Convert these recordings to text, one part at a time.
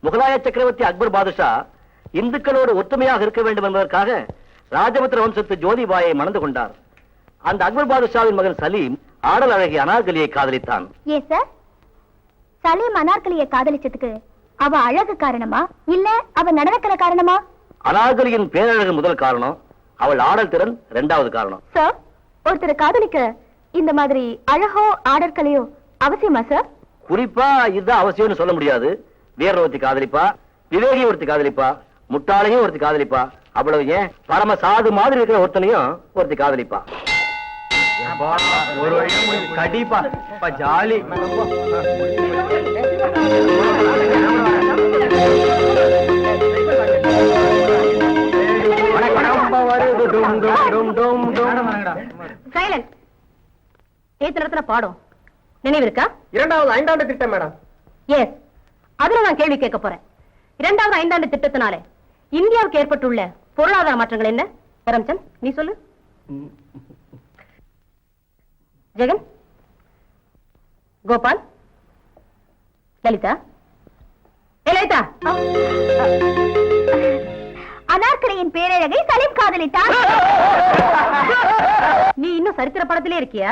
முகலாய சக்கரவர்த்தி அக்பர் பாதுஷா இந்துக்களோடு ஒற்றுமையாக இருக்க வேண்டும் என்பதற்காக ராஜபுத்திர வம்சத்து ஜோதிபாயை மணந்து கொண்டார். அந்த அக்பர் பாதுஷாவின் மகன் சலீம் ஆடல் அழகி அனார்கலியை காதலித்தான். ஏன் சார், சலீம் அனார்கலியை காதலிச்சதுக்கு அவ அழகு காரணமா இல்ல அவ நடனக்கலை காரணமா? அனார்கலியின் பேரழகு முதல் காரணம், அவள் ஆடல் திறன் இரண்டாவது காரணம். சார், ஒருத்தரை காதலிக்க இந்த மாதிரி அழகோ ஆடற்கலையோ அவசியமா சார்? குறிப்பா இதுதான் அவசியம்னு சொல்ல முடியாது. வீர ஒருத்தி காதலிப்பா, விவேகி ஒருத்தி காதலிப்பா, முட்டாளையும் ஒருத்தி காதலிப்பா, அவ்வளவு ஏன் பரம சாது மாதிரி இருக்கிற ஒருத்தனையும் ஒருத்தி காதலிப்பா. ஒரு கடிப்பா ஜாலி. பாடம் நினைவிருக்கா? இரண்டாவது ஐந்தாண்டு திட்டம் மேடம். எஸ், அதுல நான் கேள்வி கேட்க போறேன். இரண்டாவது ஐந்தாண்டு திட்டத்தினால இந்தியாவுக்கு ஏற்பட்டுள்ள பொருளாதார மாற்றங்கள் என்ன? கரம்சந்த், நீ சொல்லு. ஜெகன், கோபால், லலிதா. லலிதா, அனார்கலியின் பேரழகை சலீம் காதலித்தான். நீ இன்னும் சரித்திர படத்திலே இருக்கியா?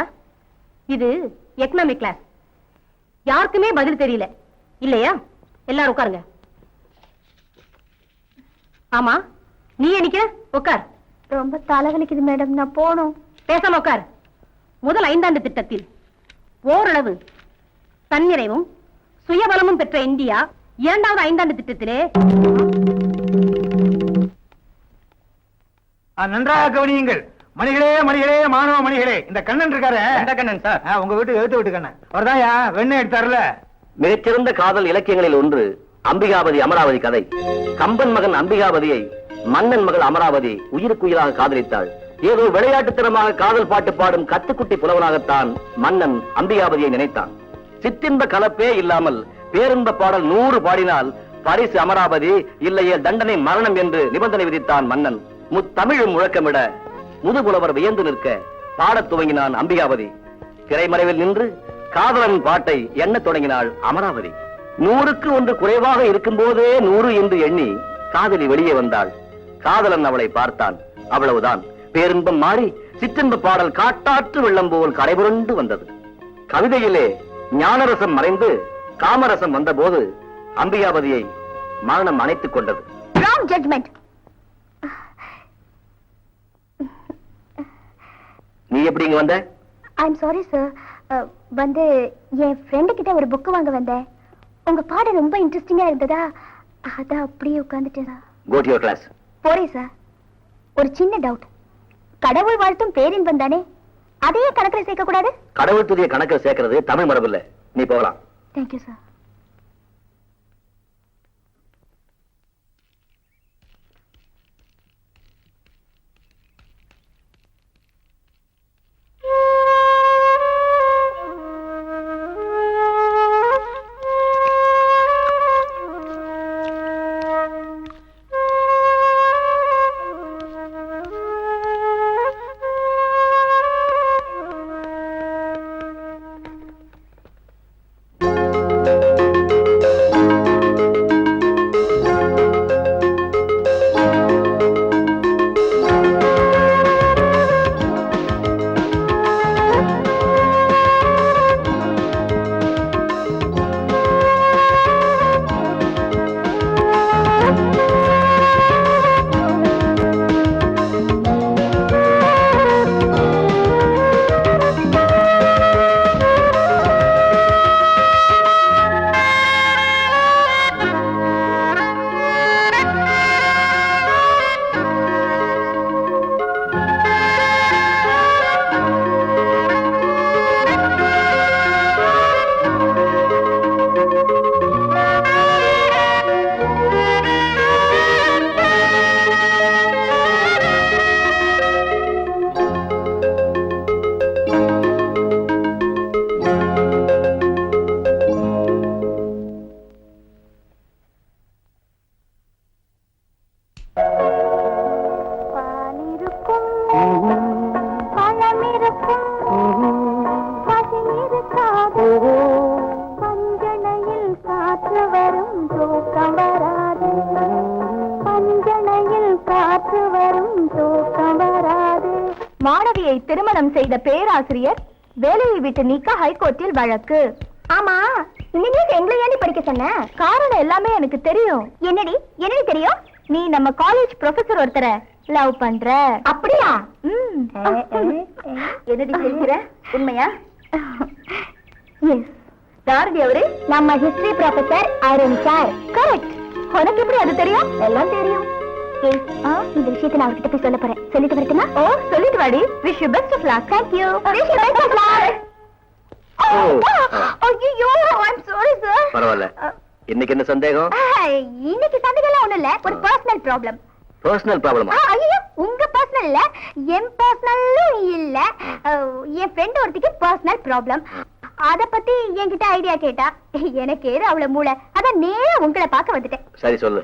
இது எக்கனாமிக் கிளாஸ். யாருக்குமே பதில் தெரியல இல்லையா? எல்லாரும் உட்காருங்க. ஆமா, நீ நிக்கிற? உட்கார். ரொம்ப தலைவலிக்குது மேடம், நான் போணும். பேசாம உட்கார். முதல் ஐந்தாண்டு திட்டத்தில் ஓரளவு தன்னிறைவும் சுயபலமும் பெற்ற இந்தியா இரண்டாவது ஐந்தாண்டு திட்டத்திலே நன்றாக கவனியுங்கள். மணிகளே மணிகளே, மாணவ மணிகளே, இந்த கண்ணன் இருக்காரு. எந்த கண்ணன் சார்? உங்க வீட்டு எழுத்து வீட்டு கண்ணன். அவர்தான் வெண்ணெய் எடுத்தாருல. மிகச்சிறந்த காதல் இலக்கியங்களில் ஒன்று அம்பிகாபதி அமராவதி கதை. கம்பன் மகன் அம்பிகாபதியை மன்னன் மகள் அமராவதி உயிருக்குயிராக காதலித்தாள். ஏதோ விளையாட்டுத்தனமாக காதல் பாட்டு பாடும் கத்துக்குட்டி புலவனாகத்தான் மன்னன் அம்பிகாபதியை நினைத்தான். சிற்றின்ப கலப்பே இல்லாமல் பேரின்ப பாடல் 100 பாடினால் பரிசு அமராவதி, இல்லையே தண்டனை மரணம் என்று நிபந்தனை விதித்தான் மன்னன். முத்தமிழும் முழக்கமிட முதுபுலவர் வியந்து நிற்க பாடத் துவங்கினான் அம்பிகாபதி. திரைமறைவில் நின்று காதலன் பாட்டை எண்ணத் தொடங்கினாள் அமராவதி. 100க்கு 1 குறைவாக இருக்கும் போதே 100 என்று எண்ணி காதலி வெளியே வந்தாள். காதலன் அவளை பார்த்தான். அவ்வளவுதான். பேரின்பம் மாறி சிற்றின்ப பாடல் காட்டாற்று வெள்ளம் போல் கரைபுரண்டு வந்தது. கவிதையிலே ஞானரசம் மறைந்து காமரசம் வந்தபோது அம்பிகாபதியை மரணம் அணைத்துக் கொண்டது. நீ எப்படி இங்க வந்த? ஐம் சாரி சார், வந்து என் ஃப்ரெண்டு கிட்ட ஒரு புக் வாங்க வந்தேன். உங்க பாடம் ரொம்ப இன்ட்ரெஸ்டிங்கா இருந்ததா, அதான் அப்படியே உட்கார்ந்துட்டேன். Go to your class. போறேன் சார். ஒரு சின்ன டவுட். கடவுள் வாழ்த்தும் பேரின்பம் தானே, அதையே கணக்கில் சேர்க்க கூடாது? கடவுள் துதிய கணக்கில் சேர்க்கிறது தமிழ் மரபு இல்ல. நீ போகலாம். Thank you sir. மாணவியை திருமணம் செய்த பேராசிரியர் வேலையை விட்டு நீக்க ஹைகோர்ட்டில் வழக்கு. ஆமா, நீங்க எங்களை ஏன் படிக்க சொன்ன? காரணம் எல்லாமே எனக்கு தெரியும். என்னடி என்னடி தெரியும்? நீ நம்ம காலேஜ் ப்ரொஃபசர் ஒருத்தரை லவ் பண்ற. அப்படியா? என்னடி சொல்லுற? உண்மையா? எஸ். யாருடி அவரு? நம்ம history professor Arun sir. Correct. உனக்கு எப்படி அது தெரியும்? எல்லாம் தெரியும். இந்த விஷயத்தை நான் அவர்கிட்ட போய் சொல்ல போறேன். சொல்லிட்டு வரட்டுமா? ஓ, சொல்லிட்டு வாடி. Wish you best of luck. Thank you. Wish you best of luck. ஐயோ, I'm sorry sir. பரவாயில்ல. இன்னைக்கு என்ன சந்தேகம்? இன்னைக்கு சந்தேகம்லாம் ஒண்ணும் இல்ல. ஒரு பர்சனல் ப்ராப்ளம். பர்சனல் ப்ராப்ளமா? ஐயோ, உங்க பர்சனல் இல்ல, என் பர்சனலும் இல்ல. என் ஃப்ரெண்ட் ஒருத்திக்கு பர்சனல் ப்ராப்ளம். அத பத்தி என்கிட்ட ஐடியா கேட்டா எனக்கு ஏது அவ்வளவு மூளை. அதான் நேரா உங்களை பார்க்க வந்துட்டேன். சரி சொல்லு.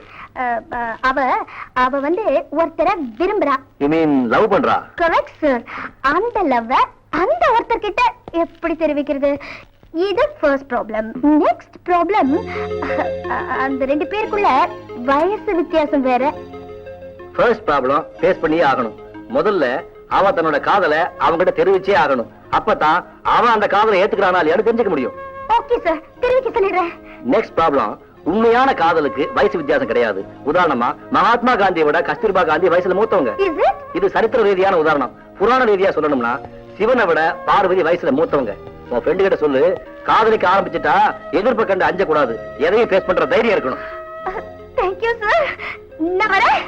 அவ வந்து ஒருத்தரை விரும்புறா. யூ மீன் லவ் பண்றா? Correct sir. அந்த லவ் அந்த ஒருத்தர் கிட்ட எப்படி தெரிவிக்கிறது? இது ஃபர்ஸ்ட் ப்ராப்ளம். நெக்ஸ்ட் ப்ராப்ளம், அந்த ரெண்டு பேருக்குள்ள வயசு வித்தியாசம் வேற. ஃபர்ஸ்ட் ப்ராப்ளம் ஃபேஸ் பண்ணியே ஆகணும். முதல்ல அவ தன்னோட காதலை அவங்கிட்ட தெரிவிச்சே ஆகணும். அப்பதான் அவன் அந்த காதலை ஏத்துக்கிறானா இல்லையான்னு தெரிஞ்சுக்க முடியும். ஓகே சார், தெரிவிக்க சொல்லிடுறேன். நெக்ஸ்ட் ப்ராப்ளம், உண்மையான காதலுக்கு வயசு வித்தியாசம் கிடையாது. உதாரணமா மகாத்மா காந்தியை விட கஸ்தூர்பா காந்தி வயசுல மூத்தவங்க. Is it? இது சரித்திர ரீதியான உதாரணம். புராண ரீதியா சொல்லணும்னா சிவனை விட பார்வதி வயசுல மூத்தவங்க. உன் ஃப்ரெண்டு கிட்ட சொல்லு, காதலிக்க ஆரம்பிச்சுட்டா எதிர்ப்பு கண்டு அஞ்ச கூடாது. எதையும் ஃபேஸ் பண்ற தைரியம் இருக்கணும். Thank you sir. நான் வரேன்.